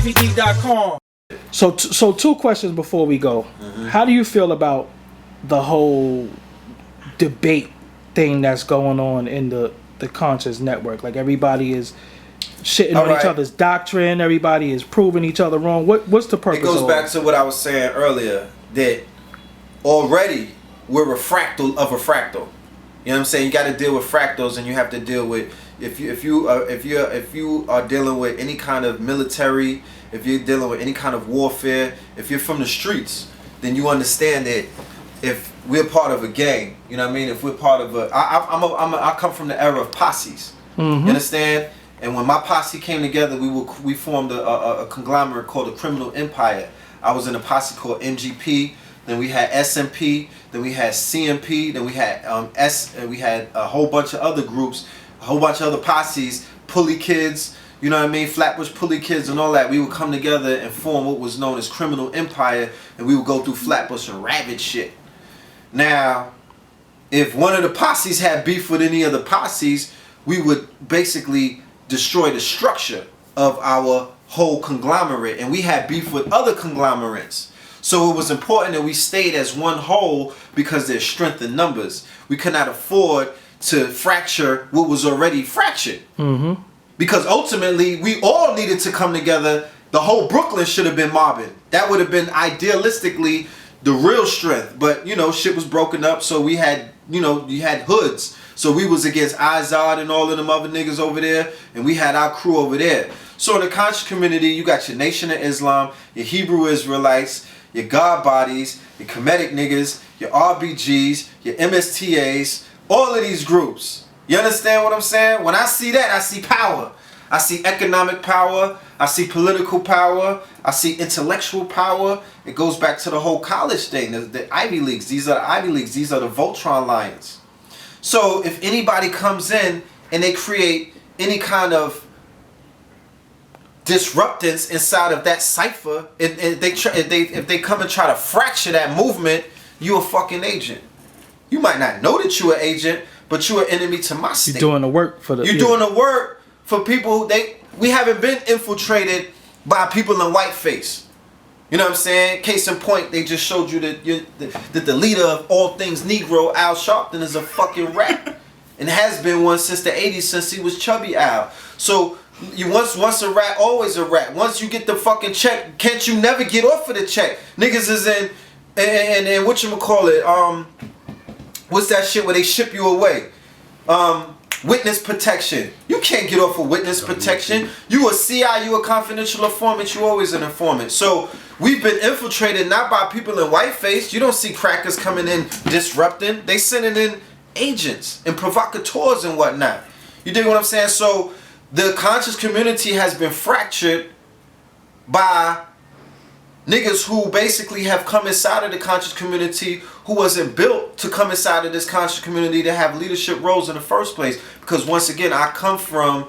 MeaningLessDVD.com. So two questions before we go. How do you feel about the whole debate thing that's going on in the conscious network? Like, everybody is shitting on each other's doctrine. Everybody is proving each other wrong. What's the purpose? It goes back to what I was saying earlier, that already we're a fractal of a fractal. You know what I'm saying? You got to deal with fractals, and you have to deal with if you are dealing with any kind of military, if you're dealing with any kind of warfare, if you're from the streets, then you understand that if we're part of a gang, you know what I mean? If we're part of I come from the era of posses. You understand? And when my posse came together, we formed a conglomerate called the Criminal Empire. I was in a posse called MGP. Then we had SMP. Then we had CMP. Then we had and we had a whole bunch of other groups, a whole bunch of other posses, Pulley Kids. You know what I mean? Flatbush Pulley Kids and all that. We would come together and form what was known as Criminal Empire, and we would go through Flatbush and ravage shit. Now, if one of the posses had beef with any of the posses, we would basically destroy the structure of our whole conglomerate, and we had beef with other conglomerates. So it was important that we stayed as one whole because there's strength in numbers. We could not afford to fracture what was already fractured. Because ultimately, we all needed to come together. The whole Brooklyn should have been mobbing. That would have been idealistically the real strength. But, you know, shit was broken up, so we had, you know, you had hoods. So we was against Izod and all of them other niggas over there, and we had our crew over there. So in the conscious community, you got your Nation of Islam, your Hebrew Israelites, your God Bodies, your Kemetic niggas, your RBGs, your MSTAs, all of these groups. You understand what I'm saying? When I see that, I see power. I see economic power. I see political power. I see intellectual power. It goes back to the whole college thing, the Ivy Leagues. These are the Ivy Leagues. These are the Voltron Lions. So if anybody comes in and they create any kind of disruptance inside of that cipher, if they come and try to fracture that movement, you a fucking agent. You might not know that you're an agent, but you're an enemy to my state. You're doing the work for the... You're doing the work for people. We haven't been infiltrated by people in whiteface. You know what I'm saying? Case in point, they just showed you that the leader of all things Negro, Al Sharpton, is a fucking rat. And has been one since the 80s, since he was Chubby Al. So you once a rat, always a rat. Once you get the fucking check, can't you never get off of the check? Niggas is in whatchamacallit, what's that shit where they ship you away? Witness protection. You can't get off of witness protection. You a CI, you a confidential informant, you always an informant. So we've been infiltrated not by people in whiteface. You don't see crackers coming in disrupting. They sending in agents and provocateurs and whatnot. You dig what I'm saying? So the conscious community has been fractured by niggas who basically have come inside of the conscious community who wasn't built to come inside of this conscious community to have leadership roles in the first place. Because once again, I come from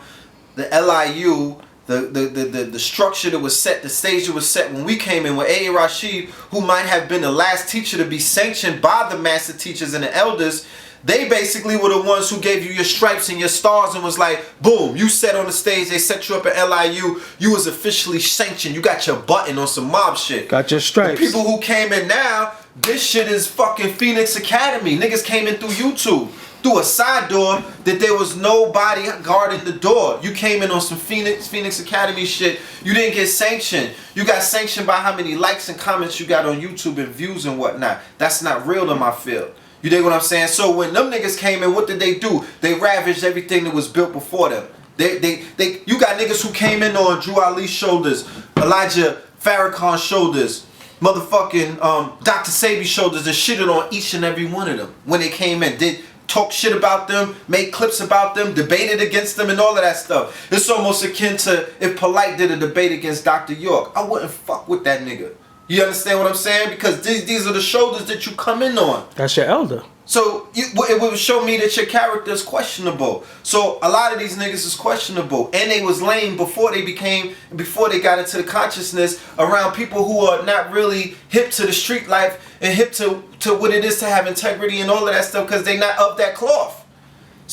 the LIU, the structure that was set, the stage that was set when we came in with A.A. Rashid, who might have been the last teacher to be sanctioned by the master teachers and the elders. They basically were the ones who gave you your stripes and your stars and was like, boom, you sat on the stage, they set you up at LIU, you was officially sanctioned, you got your button on some mob shit. Got your stripes. The people who came in now, this shit is fucking Phoenix Academy. Niggas came in through YouTube, through a side door that there was nobody guarding the door. You came in on some Phoenix Academy shit. You didn't get sanctioned. You got sanctioned by how many likes and comments you got on YouTube and views and whatnot. That's not real to my field. You dig what I'm saying? So when them niggas came in, what did they do? They ravaged everything that was built before them. You got niggas who came in on Drew Ali's shoulders, Elijah Farrakhan's shoulders, motherfucking Dr. Sabi's shoulders, and shitted on each and every one of them when they came in. Did talk shit about them, made clips about them, debated against them and all of that stuff. It's almost akin to if Polite did a debate against Dr. York. I wouldn't fuck with that nigga. You understand what I'm saying? Because these are the shoulders that you come in on. That's your elder. So it would show me that your character is questionable. So a lot of these niggas is questionable, and they was lame before they got into the consciousness around people who are not really hip to the street life and hip to what it is to have integrity and all of that stuff, because they not of that cloth.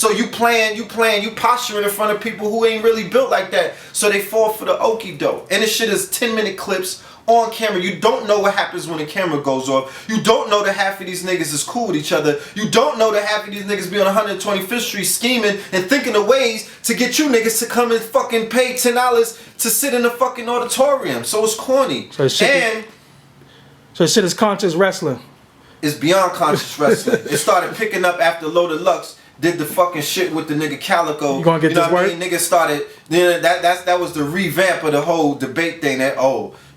So you posturing in front of people who ain't really built like that. So they fall for the okie doke. And this shit is 10-minute clips on camera. You don't know what happens when the camera goes off. You don't know that half of these niggas is cool with each other. You don't know that half of these niggas be on 125th Street scheming and thinking of ways to get you niggas to come and fucking pay $10 to sit in the fucking auditorium. So it's corny. So shit is conscious wrestling. It's beyond conscious wrestling. It started picking up after Loaded Lux did the fucking shit with the nigga Calico. You gonna get this work? Niggas started, that was the revamp of the whole debate thing that,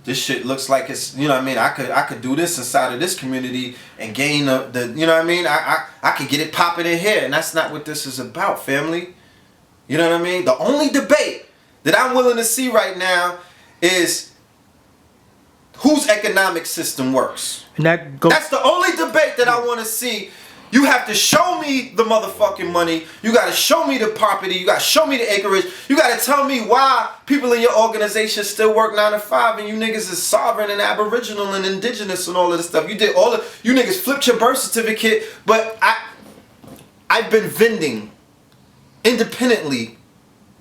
this shit looks like it's, I could do this inside of this community and gain I could get it popping in here. And that's not what this is about, family. You know what I mean? The only debate that I'm willing to see right now is whose economic system works. And that's the only debate that I want to see. You have to show me the motherfucking money. You got to show me the property. You got to show me the acreage. You got to tell me why people in your organization still work 9 to 5 and you niggas is sovereign and aboriginal and indigenous and all of this stuff. You niggas flipped your birth certificate, but I've been vending independently.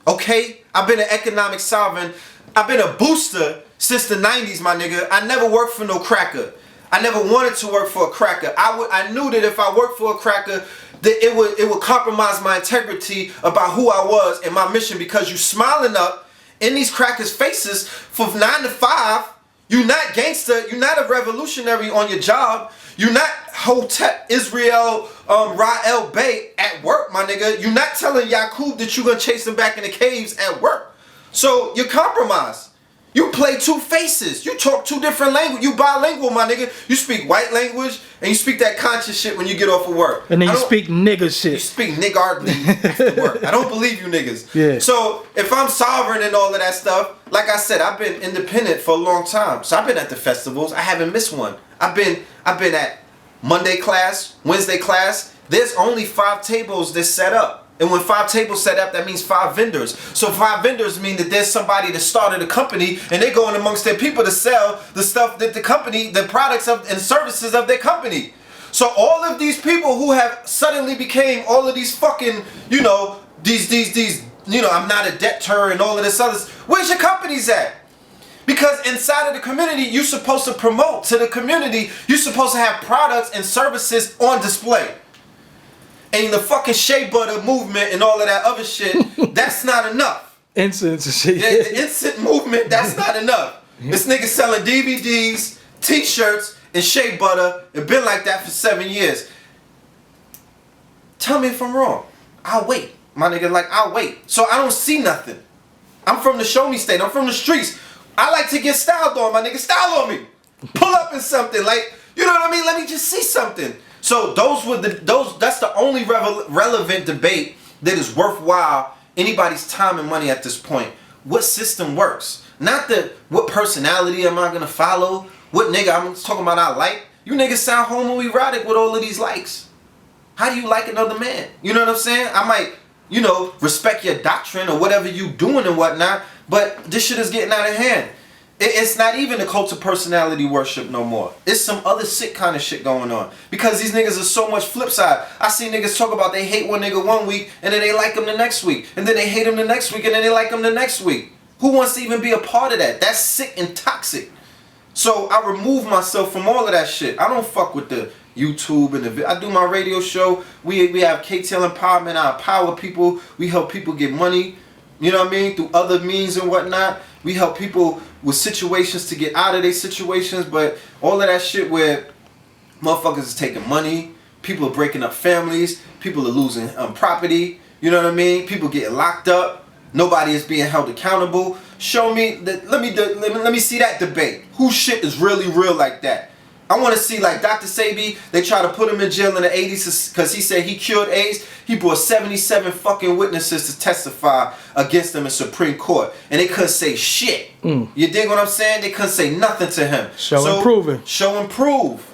Okay? I've been an economic sovereign. I've been a booster since the 90s, my nigga. I never worked for no cracker. I never wanted to work for a cracker. I knew that if I worked for a cracker, that it would compromise my integrity about who I was and my mission, because you smiling up in these crackers' faces for 9 to 5. You're not gangster. You're not a revolutionary on your job. You're not Hotep Israel Ra'el Bey at work, my nigga. You're not telling Yaqub that you're going to chase him back in the caves at work. So you're compromised. You play two faces. You talk two different languages. You bilingual, my nigga. You speak white language and you speak that conscious shit when you get off of work. And then you speak nigga shit. You speak niggardly after work. I don't believe you niggas. Yeah. So if I'm sovereign and all of that stuff, like I said, I've been independent for a long time. So I've been at the festivals. I haven't missed one. I've been at Monday class, Wednesday class. There's only 5 tables that's set up. And when 5 tables set up, that means 5 vendors. So 5 vendors mean that there's somebody that started a company and they're going amongst their people to sell the stuff that the company, the products and services of their company. So all of these people who have suddenly became all of these fucking, these, I'm not a debtor and all of this other, where's your companies at? Because inside of the community, you're supposed to promote to the community. You're supposed to have products and services on display. And the fucking shea butter movement and all of that other shit, that's not enough. Incense and shit. The instant movement, that's not enough. This nigga selling DVDs, t-shirts, and shea butter. It's been like that for 7 years. Tell me if I'm wrong. I'll wait. My nigga, I'll wait. So I don't see nothing. I'm from the show me state. I'm from the streets. I like to get styled on, my nigga. Style on me. Pull up in something. You know what I mean? Let me just see something. So that's the only relevant debate that is worthwhile anybody's time and money at this point. What system works? Not what personality am I gonna follow? What nigga I'm talking about I like? You niggas sound homoerotic with all of these likes. How do you like another man? You know what I'm saying? I might, respect your doctrine or whatever you doing and whatnot, but this shit is getting out of hand. It's not even a cult of personality worship no more. It's some other sick kind of shit going on. Because these niggas are so much flip side. I see niggas talk about they hate one nigga one week and then they like him the next week. And then they hate him the next week and then they like him the next week. Who wants to even be a part of that? That's sick and toxic. So I remove myself from all of that shit. I don't fuck with the YouTube and I do my radio show. We have KTL Empowerment. I empower people. We help people get money. You know what I mean? Through other means and whatnot. We help people with situations to get out of their situations, but all of that shit where motherfuckers is taking money, people are breaking up families, people are losing property, you know what I mean? People getting locked up, nobody is being held accountable. Show me that. Let me see that debate. Whose shit is really real like that? I want to see like Dr. Sebi. They tried to put him in jail in the 80s because he said he cured AIDS. He brought 77 fucking witnesses to testify against him in Supreme Court. And they couldn't say shit. You dig what I'm saying? They couldn't say nothing to him. Show and prove. Show and prove.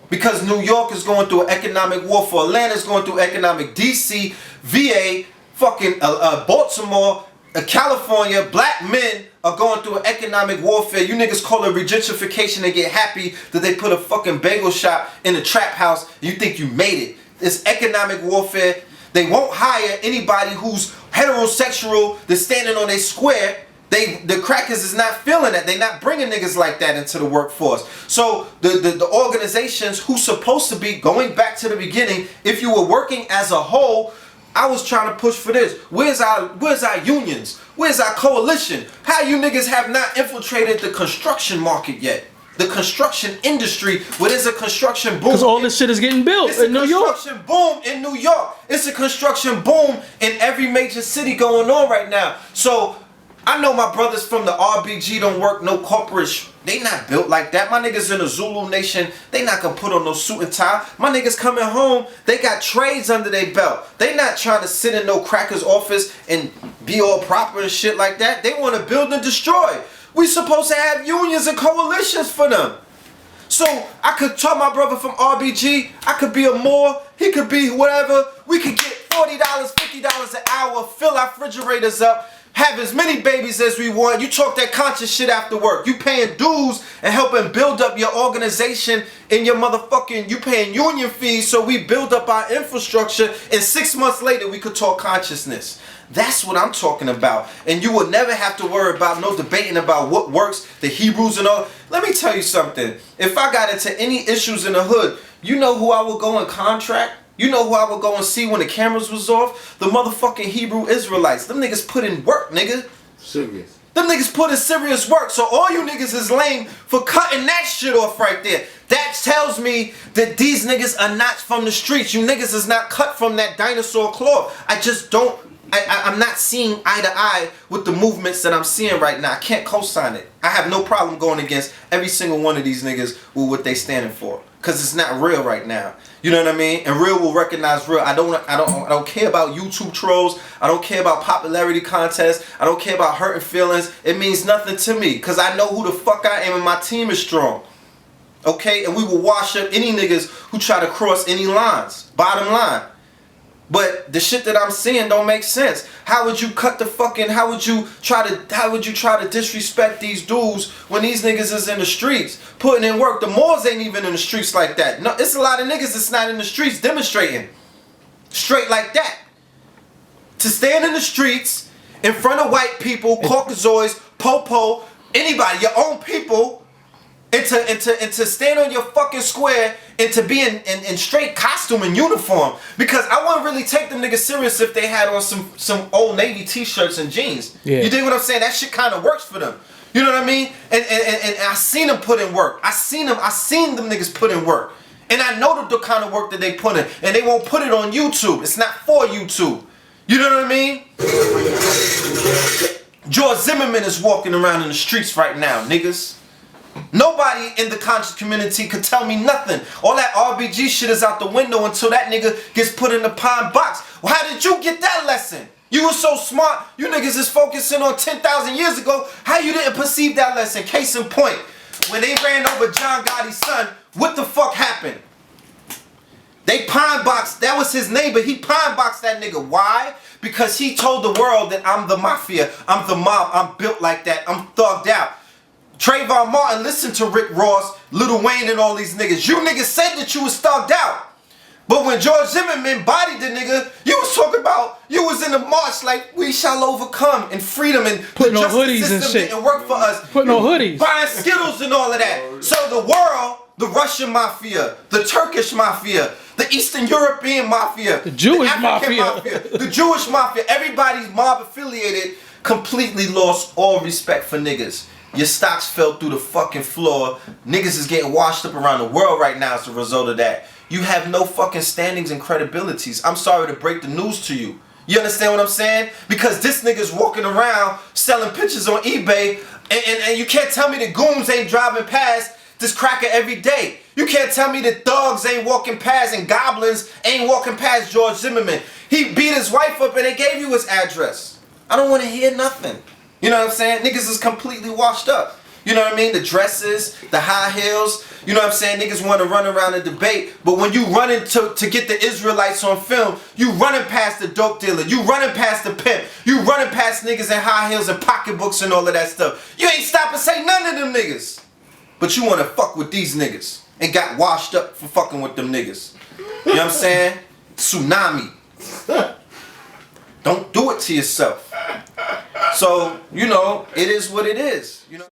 Because New York is going through economic warfare. Atlanta is going through economic. DC, VA, fucking Baltimore, California, black men are going through an economic warfare. You niggas call it regentrification and get happy that they put a fucking bagel shop in a trap house. You think you made it. It's economic warfare. They won't hire anybody who's heterosexual that's standing on their square. The crackers is not feeling that. They not bringing niggas like that into the workforce. So the organizations who's supposed to be, going back to the beginning, if you were working as a whole, I was trying to push for this. Where's our unions? Where's our coalition? How you niggas have not infiltrated the construction market yet? The construction industry, where there's a construction boom. Because all this shit is getting built in New York. It's a construction boom in New York. It's a construction boom in every major city going on right now. So I know my brothers from the RBG don't work no corporate. They not built like that. My niggas in the Zulu Nation, they not gonna put on no suit and tie. My niggas coming home, they got trades under their belt. They not trying to sit in no cracker's office and be all proper and shit like that. They want to build and destroy. We supposed to have unions and coalitions for them. So I could tell my brother from RBG, I could be a Moore, he could be whatever. We could get $40, $50 an hour, fill our refrigerators up, have as many babies as we want. You talk that conscious shit after work. You paying dues and helping build up your organization and your motherfucking, you paying union fees so we build up our infrastructure, and 6 months later we could talk consciousness. That's what I'm talking about. And you will never have to worry about no debating about what works, the Hebrews and all. Let me tell you something. If I got into any issues in the hood, you know who I would go and contract? You know who I would go and see when the cameras was off? The motherfucking Hebrew Israelites. Them niggas put in work, nigga. Serious. Them niggas put in serious work. So all you niggas is lame for cutting that shit off right there. That tells me that these niggas are not from the streets. You niggas is not cut from that dinosaur cloth. I just don't. I'm not seeing eye to eye with the movements that I'm seeing right now. I can't co-sign it. I have no problem going against every single one of these niggas with what they standing for, cause it's not real right now. You know what I mean? And real will recognize real. I don't care about YouTube trolls. I don't care about popularity contests. I don't care about hurting feelings. It means nothing to me, cause I know who the fuck I am and my team is strong. Okay, and we will wash up any niggas who try to cross any lines. Bottom line. But the shit that I'm seeing don't make sense. How would you cut the fucking, how would you try to disrespect these dudes when these niggas is in the streets putting in work? The Moors ain't even in the streets like that. No, it's a lot of niggas that's not in the streets demonstrating straight like that. To stand in the streets in front of white people, Caucasoids, Popo, anybody, your own people, and to stand on your fucking square and to be in straight costume and uniform, because I wouldn't really take them niggas serious if they had on some Old Navy t-shirts and jeans. Yeah. You dig what I'm saying? That shit kind of works for them. You know what I mean? And I seen them put in work. I seen them niggas put in work. And I know the kind of work that they put in, and they won't put it on YouTube. It's not for YouTube. You know what I mean? George Zimmerman is walking around in the streets right now, niggas. Nobody in the conscious community could tell me nothing. All that RBG shit is out the window until that nigga gets put in the pine box. Well, how did you get that lesson? You were so smart. You niggas is focusing on 10,000 years ago. How you didn't perceive that lesson? Case in point, when they ran over John Gotti's son, what the fuck happened? They pine boxed. That was his neighbor. He pine boxed that nigga. Why? Because he told the world that I'm the mafia. I'm the mob. I'm built like that. I'm thugged out. Trayvon Martin listened to Rick Ross, Lil Wayne, and all these niggas. You niggas said that you was thugged out. But when George Zimmerman bodied the nigga, you was talking about, you was in the march like, we shall overcome, and freedom, and putting the on hoodies and shit. Didn't work for us. Putting on hoodies. Buying Skittles and all of that. So the world, the Russian mafia, the Turkish mafia, the Eastern European mafia, the Jewish the African mafia, the Jewish mafia, everybody's mob affiliated, completely lost all respect for niggas. Your stocks fell through the fucking floor. Niggas is getting washed up around the world right now as a result of that. You have no fucking standings and credibilities. I'm sorry to break the news to you. You understand what I'm saying? Because this nigga's walking around selling pictures on eBay, and you can't tell me the goons ain't driving past this cracker every day. You can't tell me that thugs ain't walking past and goblins ain't walking past George Zimmerman. He beat his wife up and they gave you his address. I don't want to hear nothing. You know what I'm saying? Niggas is completely washed up. You know what I mean? The dresses, the high heels. You know what I'm saying? Niggas want to run around and debate. But when you running to get the Israelites on film, you running past the dope dealer. You running past the pimp. You running past niggas in high heels and pocketbooks and all of that stuff. You ain't stop and say none of them niggas. But you want to fuck with these niggas. And got washed up for fucking with them niggas. You know what I'm saying? Tsunami. Don't do it to yourself. So, you know, it is what it is. You know.